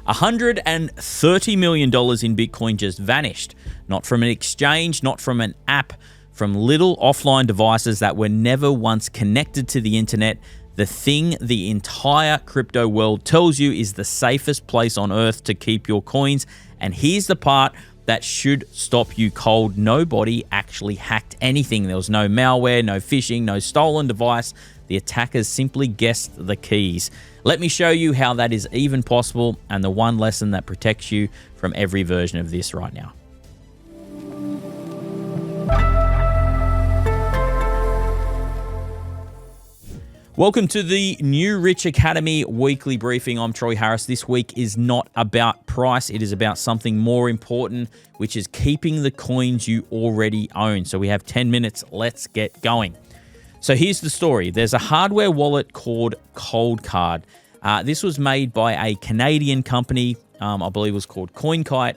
$130 million in Bitcoin just vanished. Not from an exchange, not from an app, from little offline devices that were never once connected to the internet. The thing the entire crypto world tells you is the safest place on earth to keep your coins. And here's the part that should stop you cold. Nobody actually hacked anything. There was no malware, no phishing, no stolen device. The attackers simply guessed the keys. Let me show you how that is even possible and the one lesson that protects you from every version of this right now. Welcome to the New Rich Academy weekly briefing. I'm Troy Harris. This week is not about price. It is about something more important, which is keeping the coins you already own. So we have 10 minutes. Let's get going. So here's the story. There's a hardware wallet called ColdCard. This was made by a Canadian company, I believe it was called ColdCard,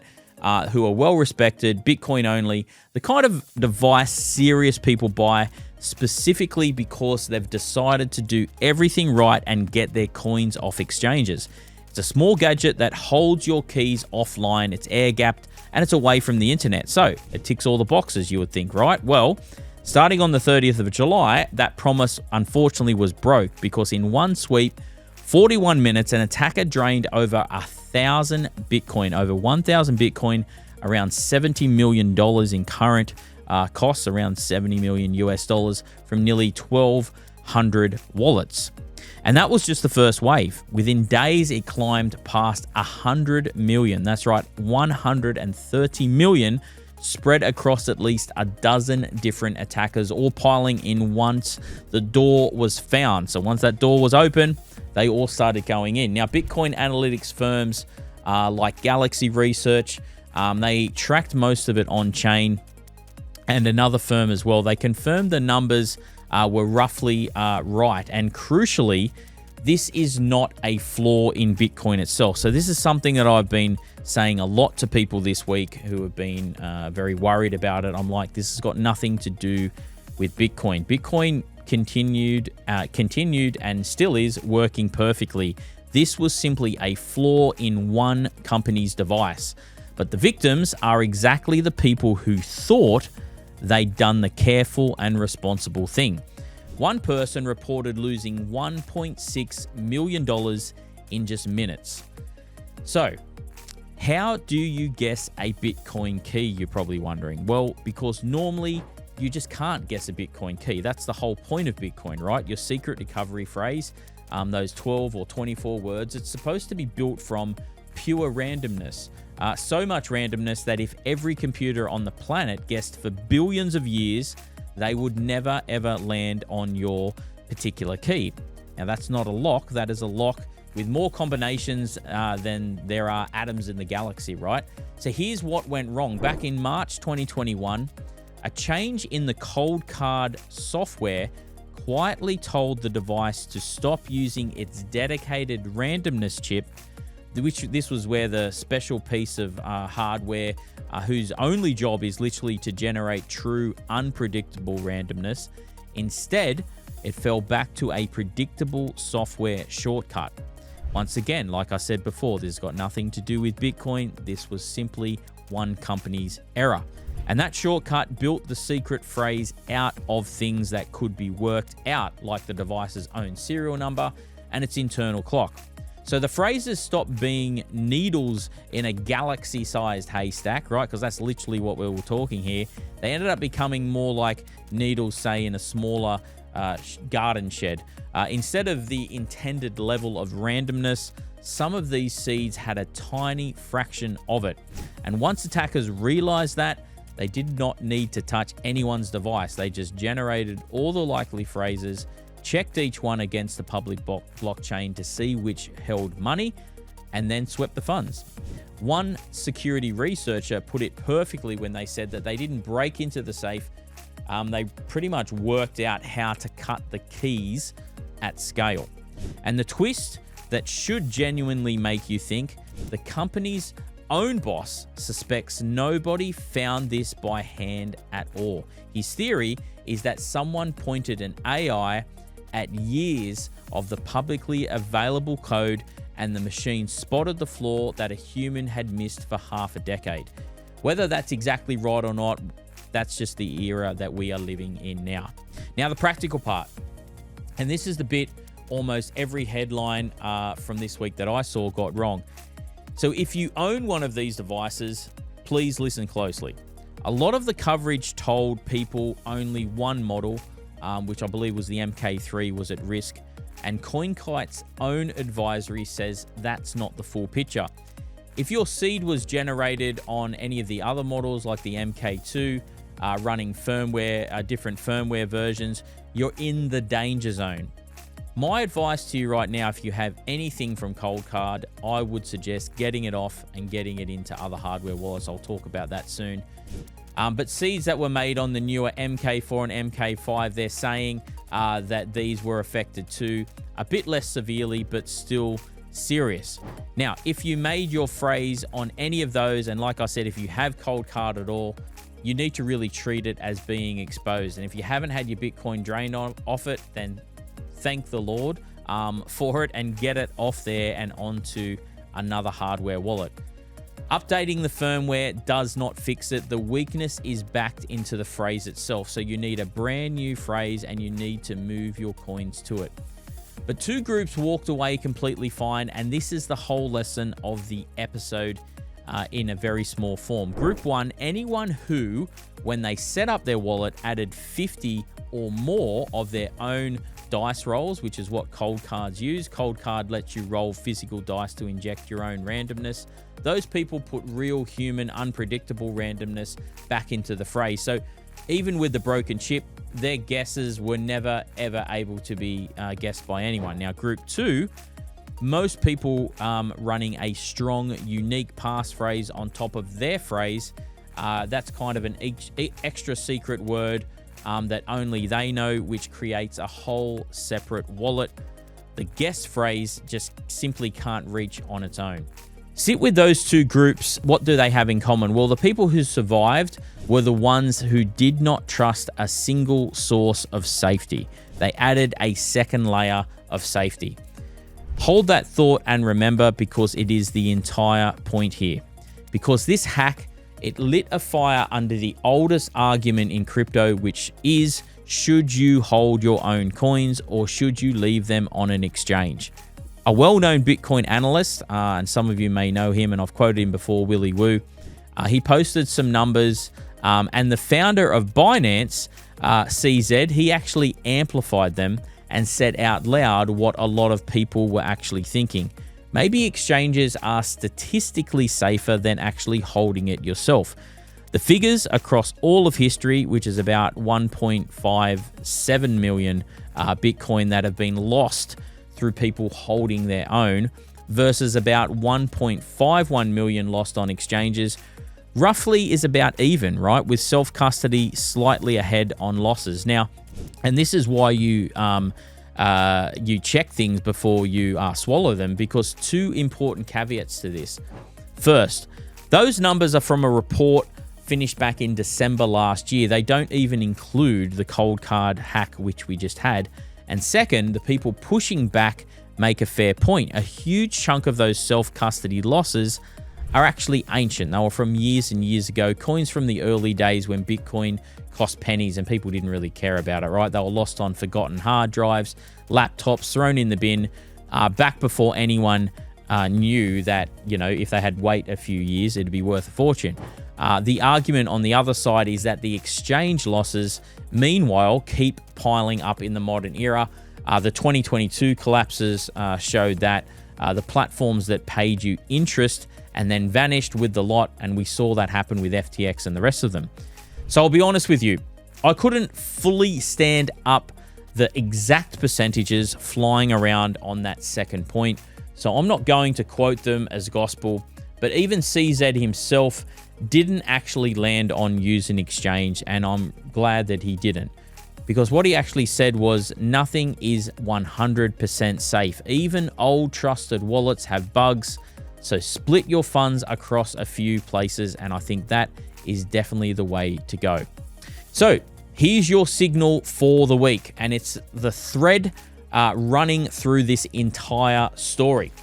who are well-respected, Bitcoin only, the kind of device serious people buy specifically because they've decided to do everything right and get their coins off exchanges. It's a small gadget that holds your keys offline, it's air-gapped, and it's away from the internet. So it ticks all the boxes, you would think, right? Well, starting on the 30th of July, that promise unfortunately was broke because in one sweep, 41 minutes, an attacker drained over 1,000 Bitcoin, over 1,000 Bitcoin, around $70 million in current costs, around $70 million US dollars from nearly 1,200 wallets. And that was just the first wave. Within days, it climbed past 100 million. That's right, 130 million spread across at least a dozen different attackers, all piling in once the door was found. So once that door was open, they all started going in. Now, Bitcoin analytics firms like Galaxy Research, they tracked most of it on chain, and another firm as well. They confirmed the numbers were roughly right. And crucially, this is not a flaw in Bitcoin itself. So this is something that I've been saying a lot to people this week who have been very worried about it. I'm like, this has got nothing to do with Bitcoin. Bitcoin continued and still is working perfectly. This was simply a flaw in one company's device. But the victims are exactly the people who thought they'd done the careful and responsible thing. One person reported losing $1.6 million in just minutes. So, how do you guess a Bitcoin key, you're probably wondering? Well, because normally you just can't guess a Bitcoin key. That's the whole point of Bitcoin, right? Your secret recovery phrase, those 12 or 24 words, it's supposed to be built from pure randomness. So much randomness that if every computer on the planet guessed for billions of years, they would never ever land on your particular key. Now that's not a lock, that is a lock with more combinations than there are atoms in the galaxy, right? So here's what went wrong. Back in March 2021, a change in the ColdCard software quietly told the device to stop using its dedicated randomness chip, which this was where the special piece of hardware whose only job is literally to generate true unpredictable randomness. Instead, it fell back to a predictable software shortcut. Once again, like I said before, this has got nothing to do with Bitcoin. This was simply one company's error. And that shortcut built the secret phrase out of things that could be worked out, like the device's own serial number and its internal clock. So the phrases stopped being needles in a galaxy-sized haystack, right? Because that's literally what we were talking here. They ended up becoming more like needles, say, in a smaller garden shed. Instead of the intended level of randomness, some of these seeds had a tiny fraction of it. And once attackers realized that, they did not need to touch anyone's device. They just generated all the likely phrases, checked each one against the public blockchain to see which held money, and then swept the funds. One security researcher put it perfectly when they said that they didn't break into the safe. They pretty much worked out how to cut the keys at scale. And the twist that should genuinely make you think, the company's own boss suspects nobody found this by hand at all. His theory is that someone pointed an AI at years of the publicly available code and the machine spotted the flaw that a human had missed for half a decade. Whether that's exactly right or not, that's just the era that we are living in now. Now, the practical part, and this is the bit almost every headline from this week that I saw got wrong. So if you own one of these devices, please listen closely. A lot of the coverage told people only one model, which I believe was the MK3, was at risk. And ColdCard's own advisory says that's not the full picture. If your seed was generated on any of the other models like the MK2, running firmware, different firmware versions, you're in the danger zone. My advice to you right now, if you have anything from ColdCard, I would suggest getting it off and getting it into other hardware wallets. I'll talk about that soon. But seeds that were made on the newer MK4 and MK5, they're saying that these were affected too, a bit less severely, but still serious. Now, if you made your phrase on any of those, and like I said, if you have ColdCard at all, you need to really treat it as being exposed. And if you haven't had your Bitcoin drained off it, then thank the Lord for it and get it off there and onto another hardware wallet. Updating the firmware does not fix it. The weakness is backed into the phrase itself. So you need a brand new phrase and you need to move your coins to it. But two groups walked away completely fine, and this is the whole lesson of the episode in a very small form. Group one, anyone who, when they set up their wallet, added 50 or more of their own dice rolls, which is what ColdCards use. ColdCard lets you roll physical dice to inject your own randomness. Those people put real human, unpredictable randomness back into the phrase. So even with the broken chip, their guesses were never, ever able to be guessed by anyone. Now, group two, most people running a strong, unique passphrase on top of their phrase. That's kind of an extra secret word that only they know, which creates a whole separate wallet. The guess phrase just simply can't reach on its own. Sit with those two groups. What do they have in common? Well, the people who survived were the ones who did not trust a single source of safety. They added a second layer of safety. Hold that thought and remember, because it is the entire point here. Because this hack, it lit a fire under the oldest argument in crypto, which is, should you hold your own coins or should you leave them on an exchange? A well-known Bitcoin analyst, and some of you may know him, and I've quoted him before, Willy Woo, he posted some numbers, and the founder of Binance, CZ, he actually amplified them and said out loud what a lot of people were actually thinking. Maybe exchanges are statistically safer than actually holding it yourself. The figures across all of history, which is about 1.57 million Bitcoin that have been lost through people holding their own, versus about 1.51 million lost on exchanges, roughly is about even, right? With self-custody slightly ahead on losses. Now, and this is why you check things before you swallow them, because two important caveats to this. First, those numbers are from a report finished back in December last year. They don't even include the ColdCard hack, which we just had. And second, the people pushing back make a fair point. A huge chunk of those self-custody losses are actually ancient. They were from years and years ago, coins from the early days when Bitcoin cost pennies and people didn't really care about it, right? They were lost on forgotten hard drives, laptops, thrown in the bin, back before anyone knew that, you know, if they had wait a few years, it'd be worth a fortune. The argument on the other side is that the exchange losses, meanwhile, keep piling up in the modern era. The 2022 collapses showed that the platforms that paid you interest and then vanished with the lot, and we saw that happen with FTX and the rest of them. So I'll be honest with you, I couldn't fully stand up the exact percentages flying around on that second point, so I'm not going to quote them as gospel, but even CZ himself didn't actually land on use an exchange, and I'm glad that he didn't, because what he actually said was nothing is 100% safe. Even old trusted wallets have bugs, so split your funds across a few places, and I think that is definitely the way to go. So here's your signal for the week, and it's the thread running through this entire story.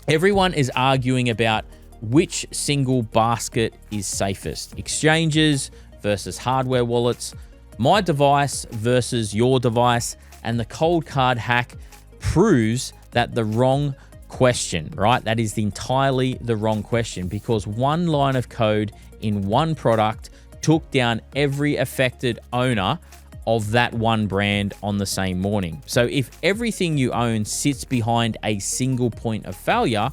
Everyone is arguing about which single basket is safest. Exchanges versus hardware wallets, my device versus your device, and the ColdCard hack proves that the wrong question, right? That is entirely the wrong question, because one line of code in one product took down every affected owner of that one brand on the same morning. So if everything you own sits behind a single point of failure,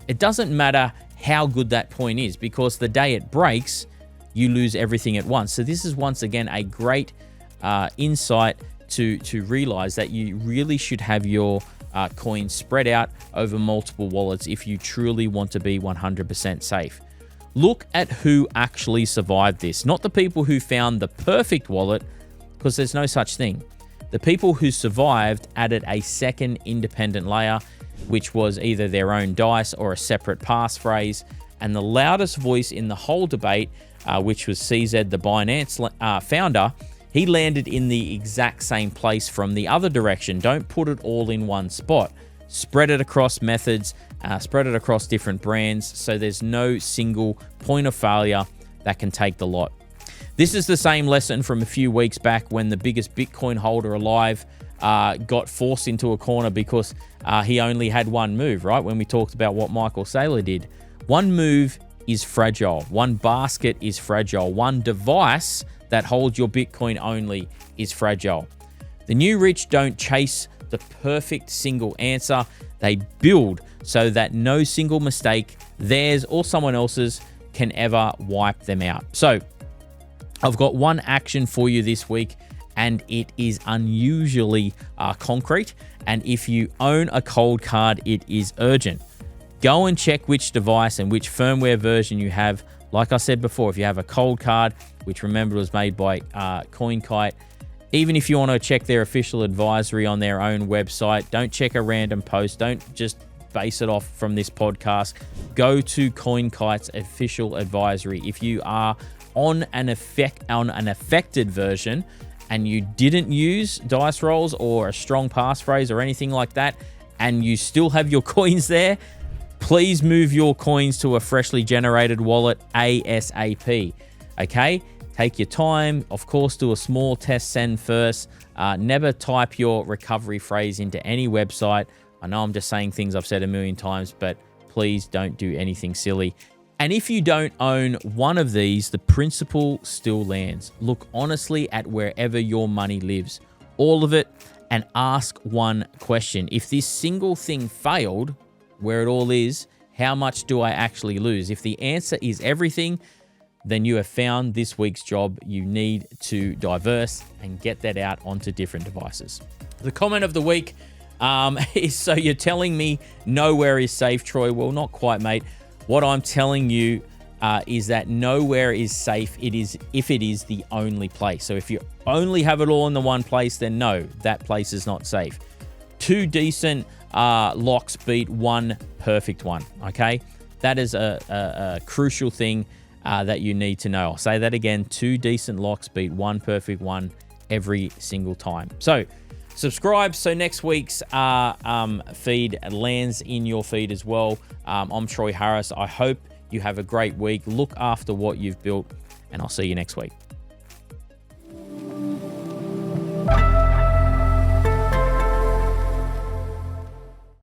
it doesn't matter how good that point is, because the day it breaks, you lose everything at once. So this is once again a great insight to realize that you really should have your coins spread out over multiple wallets if you truly want to be 100% safe. Look at who actually survived this, not the people who found the perfect wallet, because there's no such thing. The people who survived added a second independent layer, which was either their own dice or a separate passphrase. And the loudest voice in the whole debate, which was CZ, the Binance founder, he landed in the exact same place from the other direction. Don't put it all in one spot. Spread it across methods, spread it across different brands, so there's no single point of failure that can take the lot. This is the same lesson from a few weeks back when the biggest Bitcoin holder alive got forced into a corner because he only had one move, right? When we talked about what Michael Saylor did. One move is fragile. One basket is fragile. One device that holds your Bitcoin only is fragile. The new rich don't chase the perfect single answer. They build so that no single mistake, theirs or someone else's, can ever wipe them out. So I've got one action for you this week, and it is unusually concrete. And if you own a ColdCard, it is urgent. Go and check which device and which firmware version you have. Like I said before, if you have a ColdCard, which remember was made by CoinKite, even if you want to check their official advisory on their own website, don't check a random post. Don't just base it off from this podcast. Go to CoinKite's official advisory. If you are on an affected version and you didn't use dice rolls or a strong passphrase or anything like that, and you still have your coins there, please move your coins to a freshly generated wallet ASAP. Okay? Take your time. Of course, do a small test send first. Never type your recovery phrase into any website. I know I'm just saying things I've said a million times, but please don't do anything silly. And if you don't own one of these, the principle still lands. Look honestly at wherever your money lives, all of it, and ask one question. If this single thing failed, where it all is, how much do I actually lose? If the answer is everything, then you have found this week's job. You need to diverse and get that out onto different devices. The comment of the week is, so you're telling me nowhere is safe, Troy? Well, not quite, mate. What I'm telling you is that nowhere is safe. It is if it is the only place. So if you only have it all in the one place, then no, that place is not safe. Two decent locks beat one perfect one, okay? That is a crucial thing that you need to know. I'll say that again. Two decent locks beat one perfect one every single time. So subscribe so next week's feed lands in your feed as well. I'm Troy Harris. I hope you have a great week. Look after what you've built, and I'll see you next week.